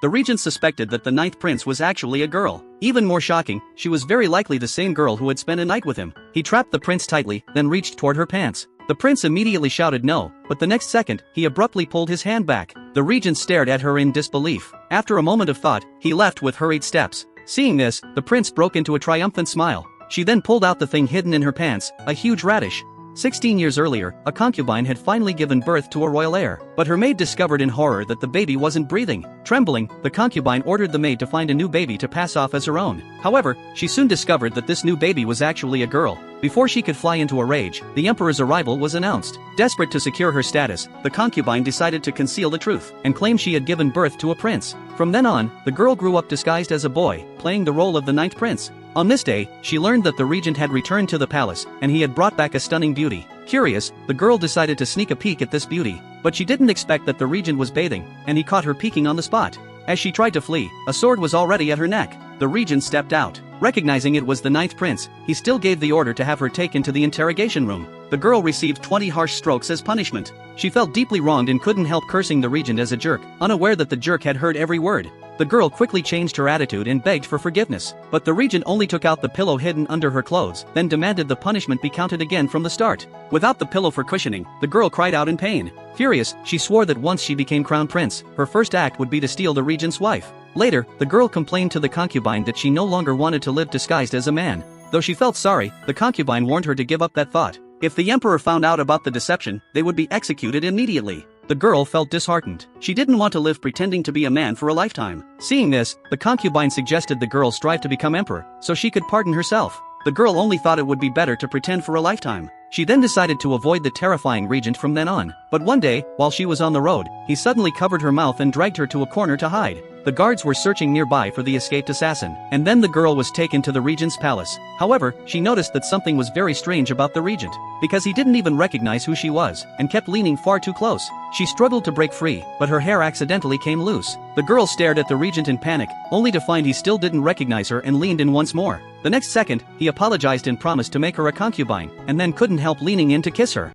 the regent suspected that the ninth prince was actually a girl. Even more shocking, she was very likely the same girl who had spent a night with him. He trapped the prince tightly, then reached toward her pants. The prince immediately shouted no, but the next second, he abruptly pulled his hand back. The regent stared at her in disbelief. After a moment of thought, he left with hurried steps. Seeing this, the prince broke into a triumphant smile. She then pulled out the thing hidden in her pants, a huge radish. 16 years earlier, a concubine had finally given birth to a royal heir, but her maid discovered in horror that the baby wasn't breathing. Trembling, the concubine ordered the maid to find a new baby to pass off as her own. However, she soon discovered that this new baby was actually a girl. Before she could fly into a rage, the emperor's arrival was announced. Desperate to secure her status, the concubine decided to conceal the truth and claim she had given birth to a prince. From then on, the girl grew up disguised as a boy, playing the role of the ninth prince. On this day, she learned that the regent had returned to the palace, and he had brought back a stunning beauty. Curious, the girl decided to sneak a peek at this beauty, but she didn't expect that the regent was bathing, and he caught her peeking on the spot. As she tried to flee, a sword was already at her neck. The regent stepped out. Recognizing it was the ninth prince, he still gave the order to have her taken to the interrogation room. The girl received 20 harsh strokes as punishment. She felt deeply wronged and couldn't help cursing the regent as a jerk, unaware that the jerk had heard every word. The girl quickly changed her attitude and begged for forgiveness, but the regent only took out the pillow hidden under her clothes, then demanded the punishment be counted again from the start. Without the pillow for cushioning, the girl cried out in pain. Furious, she swore that once she became crown prince, her first act would be to steal the regent's wife. Later, the girl complained to the concubine that she no longer wanted to live disguised as a man. Though she felt sorry, the concubine warned her to give up that thought. If the emperor found out about the deception, they would be executed immediately. The girl felt disheartened. She didn't want to live pretending to be a man for a lifetime. Seeing this, the concubine suggested the girl strive to become emperor, so she could pardon herself. The girl only thought it would be better to pretend for a lifetime. She then decided to avoid the terrifying regent from then on. But one day, while she was on the road, he suddenly covered her mouth and dragged her to a corner to hide. The guards were searching nearby for the escaped assassin, and then the girl was taken to the regent's palace. However, she noticed that something was very strange about the regent, because he didn't even recognize who she was, and kept leaning far too close. She struggled to break free, but her hair accidentally came loose. The girl stared at the regent in panic, only to find he still didn't recognize her and leaned in once more. The next second, he apologized and promised to make her a concubine, and then couldn't help leaning in to kiss her.